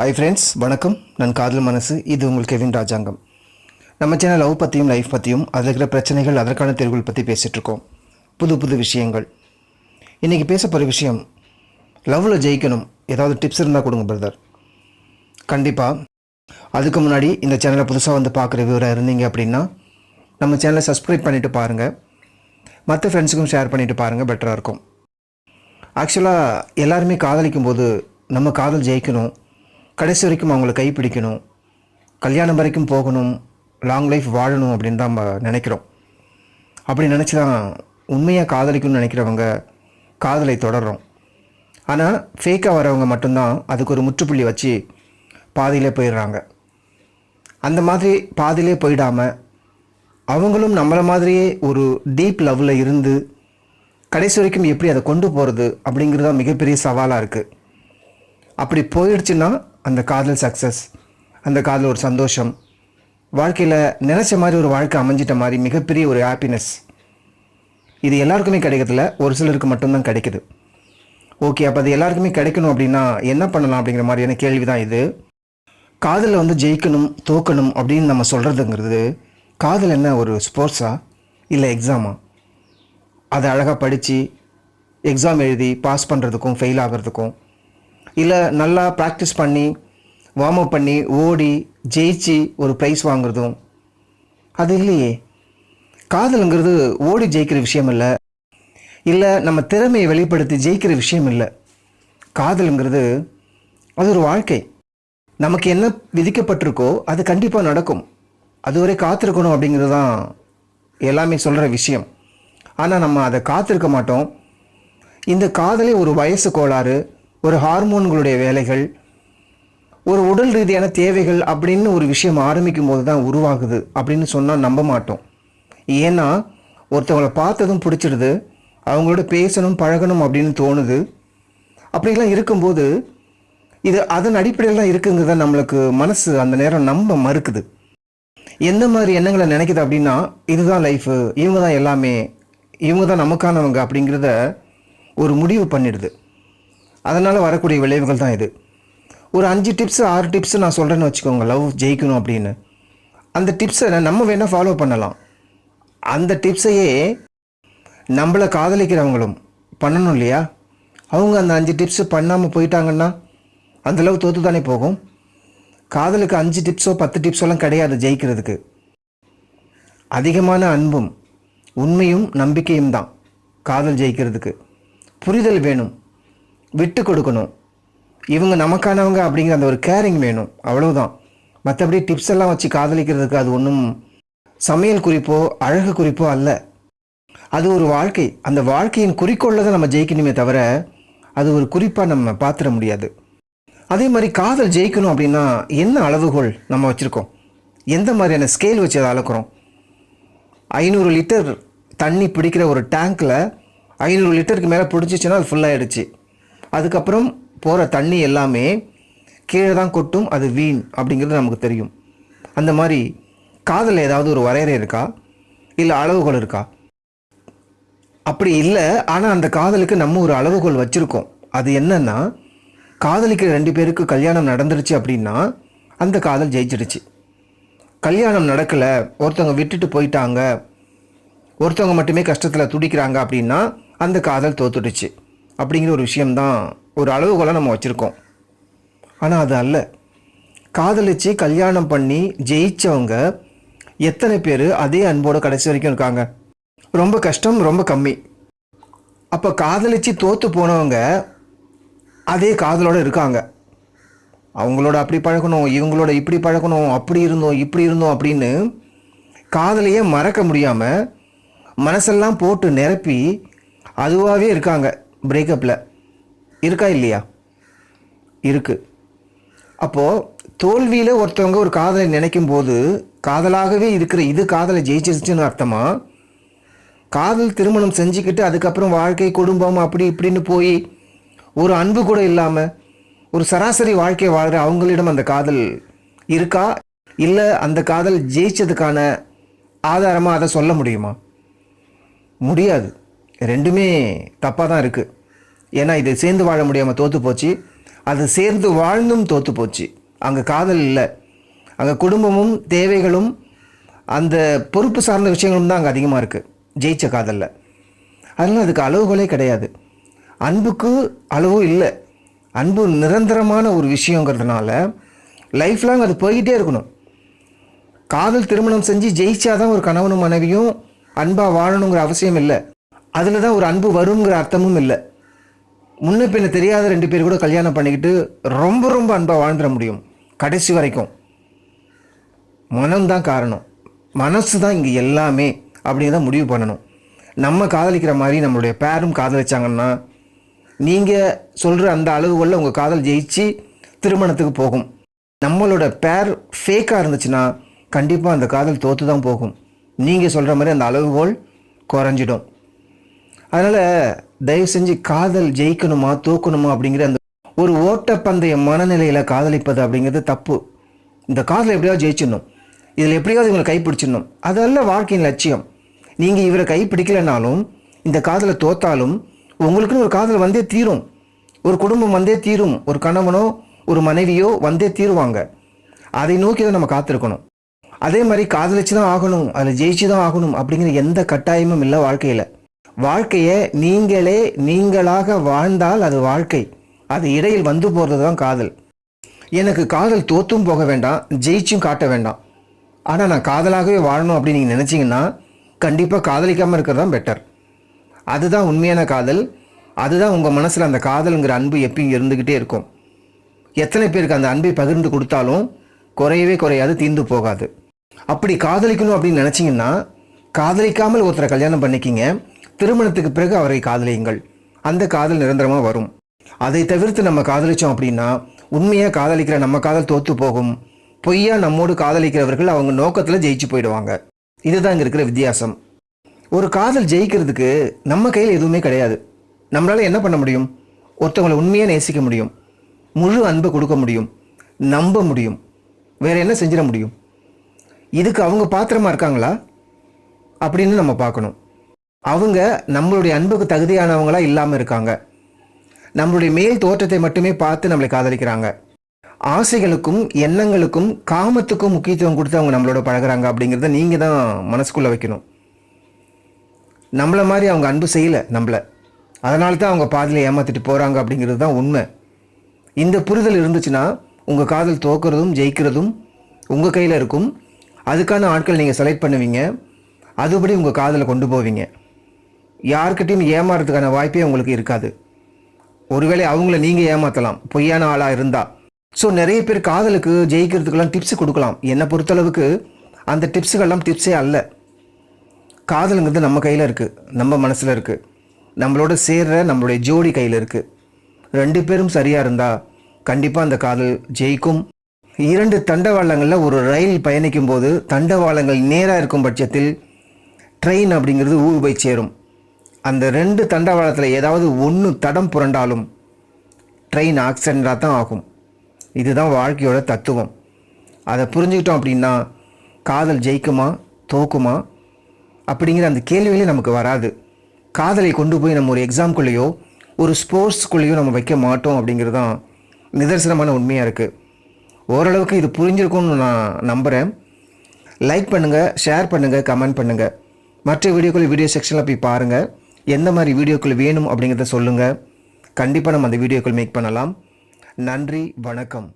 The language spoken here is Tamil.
Hi friends, வணக்கம். நான் காதல் மனசு. இது உங்கள் kevinrajangam. நம்ம சேனல் லவ் பத்தியும் லைஃப் பத்தியும் அதில் இருக்கிற பிரச்சனைகள் அதற்கான தீர்வுகள் பற்றி பேசிட்டு இருக்கோம். புது விஷயங்கள். இன்னைக்கு பேச போகிற விஷயம் லவ்ல ஜெயிக்கணும். ஏதாவது டிப்ஸ் இருந்தால் கொடுங்க பிரதர். கண்டிப்பாக. அதுக்கு முன்னாடி இந்த சேனலை புதுசாக வந்து பார்க்குற விவரம் இருந்தீங்க அப்படின்னா நம்ம சேனலை சப்ஸ்கிரைப் பண்ணிவிட்டு பாருங்கள். மற்ற ஃப்ரெண்ட்ஸுக்கும் ஷேர் பண்ணிவிட்டு பாருங்கள், பெட்டராக இருக்கும். ஆக்சுவலாக எல்லாருமே காதலிக்கும் போது நம்ம காதல் ஜெயிக்கணும், கடைசி வரைக்கும் அவங்கள கைப்பிடிக்கணும், கல்யாணம் வரைக்கும் போகணும், லாங் லைஃப் வாழணும் அப்படின்னு தான் நம்ம நினைக்கிறோம். அப்படி நினச்சி தான் உண்மையாக காதலிக்கணும்னு நினைக்கிறவங்க காதலை தொடர்றோம். ஆனால் ஃபேக்காக வரவங்க மட்டும்தான் அதுக்கு ஒரு முற்றுப்புள்ளி வச்சு பாதியிலே போயிடுறாங்க. அந்த மாதிரி பாதியிலே போயிடாமல் அவங்களும் நம்மளை மாதிரியே ஒரு டீப் லவ்வில் இருந்து கடைசி வரைக்கும் எப்படி அதை கொண்டு போகிறது அப்படிங்கிறது தான் மிகப்பெரிய சவாலாக இருக்குது. அப்படி போயிடுச்சுன்னா அந்த காதல் சக்ஸஸ், அந்த காதல் ஒரு சந்தோஷம், வாழ்க்கையில் நினச்ச மாதிரி ஒரு வாழ்க்கை அமைஞ்சிட்ட மாதிரி மிகப்பெரிய ஒரு ஹாப்பினஸ். இது எல்லாருக்குமே கிடைக்கிறதில்ல, ஒரு சிலருக்கு மட்டும்தான் கிடைக்குது. ஓகே, அப்போ அது எல்லாருக்குமே கிடைக்கணும் அப்படின்னா என்ன பண்ணலாம் அப்படிங்கிற மாதிரியான கேள்வி தான் இது. காதலில் வந்து ஜெயிக்கணும் தோக்கணும் அப்படின்னு நம்ம சொல்கிறதுங்கிறது, காதல் என்ன ஒரு ஸ்போர்ட்ஸா இல்லை எக்ஸாமா? அதை அழகாக படித்து எக்ஸாம் எழுதி பாஸ் பண்ணுறதுக்கும் ஃபெயில் ஆகிறதுக்கும், இல்லை நல்லா ப்ராக்டிஸ் பண்ணி வார்ம் அப் பண்ணி ஓடி ஜெயிச்சு ஒரு ப்ரைஸ் வாங்குறதும் அது இல்லையே. காதலுங்கிறது ஓடி ஜெயிக்கிற விஷயம் இல்லை, இல்லை நம்ம திறமையை வெளிப்படுத்தி ஜெயிக்கிற விஷயம் இல்லை. காதலுங்கிறது அது ஒரு வாழ்க்கை. நமக்கு என்ன விதிக்கப்பட்டிருக்கோ அது கண்டிப்பாக நடக்கும், அதுவரை காத்திருக்கணும் அப்படிங்கிறது தான் எல்லாமே சொல்கிற விஷயம். ஆனால் நம்ம அதை காத்திருக்க மாட்டோம். இந்த காதலே ஒரு வயசு கோளாறு, ஒரு ஹார்மோன்களுடைய வேலைகள், ஒரு உடல் ரீதியான தேவைகள் அப்படின்னு ஒரு விஷயம் ஆரம்பிக்கும் போது தான் உருவாகுது அப்படின்னு சொன்னால் நம்ப மாட்டோம். ஏன்னா ஒருத்தவங்களை பார்த்ததும் பிடிச்சிடுது, அவங்களோட பேசணும் பழகணும் அப்படின்னு தோணுது. அப்படிலாம் இருக்கும்போது இது அதன் அடிப்படையில் தான் இருக்குங்கிறத நம்மளுக்கு மனசு அந்த நேரம் நம்ப மறுக்குது. எந்த மாதிரி எண்ணங்களை நினைக்குது அப்படின்னா, இதுதான் லைஃபு, இவங்க தான் எல்லாமே, இவங்க தான் நமக்கானவங்க அப்படிங்கிறத ஒரு முடிவு பண்ணிடுது. அதனால் வரக்கூடிய விளைவுகள் தான் இது. ஒரு 5 டிப்ஸு 6 டிப்ஸு நான் சொல்கிறேன்னு வச்சுக்கோங்க, லவ் ஜெயிக்கணும் அப்படின்னு. அந்த டிப்ஸை நம்ம வேணால் ஃபாலோ பண்ணலாம். அந்த டிப்ஸையே நம்மளை காதலிக்கிறவங்களும் பண்ணணும் இல்லையா? அவங்க அந்த 5 டிப்ஸு பண்ணாமல் போயிட்டாங்கன்னா அந்த லவ் தோற்று தானே போகும். காதலுக்கு 5 டிப்ஸோ 10 டிப்ஸோலாம் கிடையாது ஜெயிக்கிறதுக்கு. அதிகமான அன்பும் உண்மையும் நம்பிக்கையும் தான் காதல் ஜெயிக்கிறதுக்கு. புரிதல் வேணும், விட்டு கொடுக்கணும், இவங்க நமக்கானவங்க அப்படிங்கிற அந்த ஒரு கேரிங் வேணும், அவ்வளவுதான். மற்றபடி டிப்ஸ் எல்லாம் வச்சு காதலிக்கிறதுக்கு அது ஒன்றும் சமையல் குறிப்போ அழகு குறிப்போ அல்ல. அது ஒரு வாழ்க்கை. அந்த வாழ்க்கையின் குறிக்கோளில் தான் நம்ம ஜெயிக்கணுமே தவிர அது ஒரு குறிப்பாக நம்ம பார்த்துட முடியாது. அதே மாதிரி காதல் ஜெயிக்கணும் அப்படின்னா என்ன அளவுகோல் நம்ம வச்சுருக்கோம், எந்த மாதிரியான ஸ்கேல் வச்சு அதை அளக்குறோம்? 500 லிட்டர் தண்ணி பிடிக்கிற ஒரு டேங்க்கில் 500 லிட்டருக்கு மேலே பிடிச்சிச்சின்னா அது ஃபுல்லாகிடுச்சு. அதுக்கப்புறம் போகிற தண்ணி எல்லாமே கீழே தான் கொட்டும், அது வீண் அப்படிங்கிறது நமக்கு தெரியும். அந்த மாதிரி காதலில் ஏதாவது ஒரு வரையறை இருக்கா, இல்லை அளவுகோல் இருக்கா? அப்படி இல்லை. ஆனால் அந்த காதலுக்கு நம்ம ஒரு அளவுகோல் வச்சுருக்கோம். அது என்னன்னா, காதலிக்கிற 2 பேருக்கு கல்யாணம் நடந்துருச்சு அப்படின்னா அந்த காதல் ஜெயிச்சிடுச்சு. கல்யாணம் நடக்கலை, ஒருத்தவங்க விட்டுட்டு போயிட்டாங்க, ஒருத்தவங்க மட்டுமே கஷ்டத்தில் துடிக்கிறாங்க அப்படின்னா அந்த காதல் தோத்துடுச்சு அப்படிங்கிற ஒரு விஷயம்தான் ஒரு அளவுகோலை நம்ம வச்சுருக்கோம். ஆனால் அது அல்ல. காதலிச்சு கல்யாணம் பண்ணி ஜெயித்தவங்க எத்தனை பேர் அதே அன்போடு கடைசி வரைக்கும் இருக்காங்க? ரொம்ப கஷ்டம், ரொம்ப கம்மி. அப்போ காதலிச்சு தோற்று போனவங்க அதே காதலோடு இருக்காங்க. அவங்களோட அப்படி பழகணும், இவங்களோட இப்படி பழகணும், அப்படி இருந்தோம் இப்படி இருந்தோம் அப்படின்னு காதலையே மறக்க முடியாமல் மனசெல்லாம் போட்டு நிரப்பி அதுவாகவே இருக்காங்க. பிரேக்கப்பில் இருக்கா இல்லையா? இருக்குது. அப்போது தோல்வியில் ஒருத்தவங்க ஒரு காதலை நினைக்கும் போது காதலாகவே இருக்கிற இது காதலை ஜெயிச்சிருச்சுன்னு அர்த்தமா? காதல் திருமணம் செஞ்சுக்கிட்டு அதுக்கப்புறம் வாழ்க்கை குடும்பம் அப்படி இப்படின்னு போய் ஒரு அன்பு கூட இல்லாமல் ஒரு சராசரி வாழ்க்கை வாழ்கிற அவங்களிடம் அந்த காதல் இருக்கா? இல்லை அந்த காதல் ஜெயிச்சதுக்கான ஆதாரமாக அதை சொல்ல முடியுமா? முடியாது. ரெண்டுமே தப்பாக தான் இருக்குது. ஏன்னா இது சேர்ந்து வாழ முடியாமல் தோற்று போச்சு, அது சேர்ந்து வாழ்ந்தும் தோற்று போச்சு. அங்கே காதல் இல்லை, அங்கே குடும்பமும் தேவைகளும் அந்த பொறுப்பு சார்ந்த விஷயங்களும் தான் அங்கே அதிகமாக இருக்குது ஜெயிச்ச காதலில். அதனால் அதுக்கு அளவுகளே கிடையாது. அன்புக்கு அளவும் இல்லை. அன்பு நிரந்தரமான ஒரு விஷயங்கிறதுனால லைஃப் லாங் அது போய்கிட்டே இருக்கணும். காதல் திருமணம் செஞ்சு ஜெயிச்சாதான் ஒரு கணவனும் மனைவியும் அன்பாக வாழணுங்கிற அவசியம் இல்லை. அதில் தான் ஒரு அன்பு வருங்கிற அர்த்தமும் இல்லை. முன்ன பின்ன தெரியாத 2 பேர் கூட கல்யாணம் பண்ணிக்கிட்டு ரொம்ப ரொம்ப அன்பாக வாழ்ந்துட முடியும் கடைசி வரைக்கும். மனம்தான் காரணம், மனசு தான் இங்கே எல்லாமே அப்படின்னு தான் முடிவு பண்ணணும். நம்ம காதலிக்கிற மாதிரி நம்மளுடைய பேரும் காதலிச்சாங்கன்னா நீங்கள் சொல்கிற அந்த அளவுகளில் உங்கள் காதல் ஜெயிச்சு திருமணத்துக்கு போகும். நம்மளோட பேர் ஃபேக்காக இருந்துச்சுன்னா கண்டிப்பாக அந்த காதல் தோற்று தான் போகும். நீங்கள் சொல்கிற மாதிரி அந்த அளவுகோல் குறைஞ்சிடும். அதனால் தயவு செஞ்சு காதல் ஜெயிக்கணுமா தோக்கணுமா அப்படிங்கிற அந்த ஒரு ஓட்டப்பந்தய மனநிலையில் காதலிப்பது அப்படிங்கிறது தப்பு. இந்த காதலை எப்படியாவது ஜெயிச்சிடணும், இதில் எப்படியாவது இவங்களை கைப்பிடிச்சிடணும், அதெல்லாம் வாழ்க்கையின் லட்சியம். நீங்கள் இவரை கைப்பிடிக்கலைனாலும் இந்த காதலை தோத்தாலும் உங்களுக்குன்னு ஒரு காதல் வந்தே தீரும், ஒரு குடும்பம் வந்தே தீரும், ஒரு கணவனோ ஒரு மனைவியோ வந்தே தீருவாங்க. அதை நோக்கி தான் நம்ம காத்திருக்கணும். அதே மாதிரி காதலிச்சு தான் ஆகணும், அதில் ஜெயிச்சு தான் ஆகணும் அப்படிங்கிற எந்த கட்டாயமும் இல்லை வாழ்க்கையில். வாழ்க்கையை நீங்களாக வாழ்ந்தால் அது வாழ்க்கை. அது இடையில் வந்து போகிறது தான் காதல். எனக்கு காதல் தோற்றும் போக வேண்டாம், ஜெயிச்சும் காட்ட வேண்டாம், ஆனால் நான் காதலாகவே வாழணும் அப்படின்னு நீங்கள் நினச்சிங்கன்னா கண்டிப்பாக காதலிக்காமல் இருக்கிறது தான் பெட்டர். அதுதான் உண்மையான காதல். அதுதான் உங்கள் மனசில் அந்த காதலுங்கிற அன்பு எப்பயும் இருந்துக்கிட்டே இருக்கும். எத்தனை பேருக்கு அந்த அன்பை பகிர்ந்து கொடுத்தாலும் குறையவே குறையாது, தீர்ந்து போகாது. அப்படி காதலிக்கணும் அப்படின்னு நினச்சிங்கன்னா காதலிக்காமல் ஒருத்தரை கல்யாணம் பண்ணிக்கிங்க. திருமணத்துக்கு பிறகு அவரை காதலியுங்கள். அந்த காதல் நிரந்தரமாக வரும். அதை தவிர்த்து நம்ம காதலித்தோம் அப்படின்னா உண்மையாக காதலிக்கிற நம்ம காதல் தோற்று போகும். பொய்யா நம்மோடு காதலிக்கிறவர்கள் அவங்க நோக்கத்தில் ஜெயிச்சு போயிடுவாங்க. இதுதான் இங்கே இருக்கிற வித்தியாசம். ஒரு காதல் ஜெயிக்கிறதுக்கு நம்ம கையில் எதுவுமே கிடையாது. நம்மளால் என்ன பண்ண முடியும்? ஒருத்தவங்களை உண்மையாக நேசிக்க முடியும், முழு அன்பை கொடுக்க முடியும், நம்ப முடியும். வேறு என்ன செஞ்சிட முடியும்? இதுக்கு அவங்க பாத்திரமா இருக்காங்களா அப்படின்னு நம்ம பார்க்கணும். அவங்க நம்மளுடைய அன்புக்கு தகுதியானவங்களா இல்லாமல் இருக்காங்க. நம்மளுடைய மேல் தோற்றத்தை மட்டுமே பார்த்து நம்மளை காதலிக்கிறாங்க. ஆசைகளுக்கும் எண்ணங்களுக்கும் காமத்துக்கும் முக்கியத்துவம் கொடுத்து அவங்க நம்மளோட பழகிறாங்க அப்படிங்கிறத நீங்கள் தான் மனசுக்குள்ளே வைக்கணும். நம்மளை மாதிரி அவங்க அன்பு செய்யலை நம்மளை, அதனால தான் அவங்க பாதியில் ஏமாற்றிட்டு போகிறாங்க அப்படிங்கிறது தான் உண்மை. இந்த புரிதல் இருந்துச்சுன்னா உங்கள் காதல் தோக்கிறதும் ஜெயிக்கிறதும் உங்கள் கையில் இருக்கும். அதுக்கான ஆட்கள் நீங்கள் செலக்ட் பண்ணுவீங்க, அதுபடி உங்கள் காதலை கொண்டு போவீங்க. யார்கிட்டையும் ஏமாறதுக்கான வாய்ப்பே உங்களுக்கு இருக்காது. ஒருவேளை அவங்கள நீங்கள் ஏமாற்றலாம் பொய்யான ஆளாக இருந்தால். ஸோ நிறைய பேர் காதலுக்கு ஜெயிக்கிறதுக்கெல்லாம் டிப்ஸ் கொடுக்கலாம். என்னை பொறுத்தளவுக்கு அந்த டிப்ஸுகள்லாம் டிப்ஸே அல்ல. காதலுங்கிறது நம்ம கையில் இருக்குது, நம்ம மனசில் இருக்குது, நம்மளோட சேர்ற நம்மளுடைய ஜோடி கையில் இருக்குது. 2 பேரும் சரியாக இருந்தால் கண்டிப்பாக அந்த காதல் ஜெயிக்கும். 2 தண்டவாளங்களில் ஒரு ரயில் பயணிக்கும் போது தண்டவாளங்கள் நேராக இருக்கும் பட்சத்தில் ட்ரெயின் அப்படிங்கிறது ஊர் போய் சேரும். அந்த 2 தண்டவாளத்தில் ஏதாவது ஒன்று தடம் புரண்டாலும் ட்ரெயின் ஆக்சிடெண்ட்டாக தான் ஆகும். இதுதான் வாழ்க்கையோட தத்துவம். அதை புரிஞ்சுக்கிட்டோம் அப்படின்னா காதல் ஜெயிக்குமா தோக்குமா அப்படிங்கிற அந்த கேள்வியிலே நமக்கு வராது. காதலை கொண்டு போய் நம்ம ஒரு எக்ஸாம்குள்ளேயோ ஒரு ஸ்போர்ட்ஸ்குள்ளேயோ நம்ம வைக்க மாட்டோம் அப்படிங்கிறது தான் நிதர்சனமான உண்மையாக இருக்குது. ஓரளவுக்கு இது புரிஞ்சிருக்கும்னு நான் நம்புகிறேன். லைக் பண்ணுங்கள், ஷேர் பண்ணுங்கள், கமெண்ட் பண்ணுங்கள். மற்ற வீடியோ செக்ஷனில் போய் பாருங்கள். எந்த மாதிரி வீடியோக்கள் வேணும் அப்படிங்கிறத சொல்லுங்கள். கண்டிப்பாக நம்ம அந்த வீடியோக்கள் மேக் பண்ணலாம். நன்றி, வணக்கம்.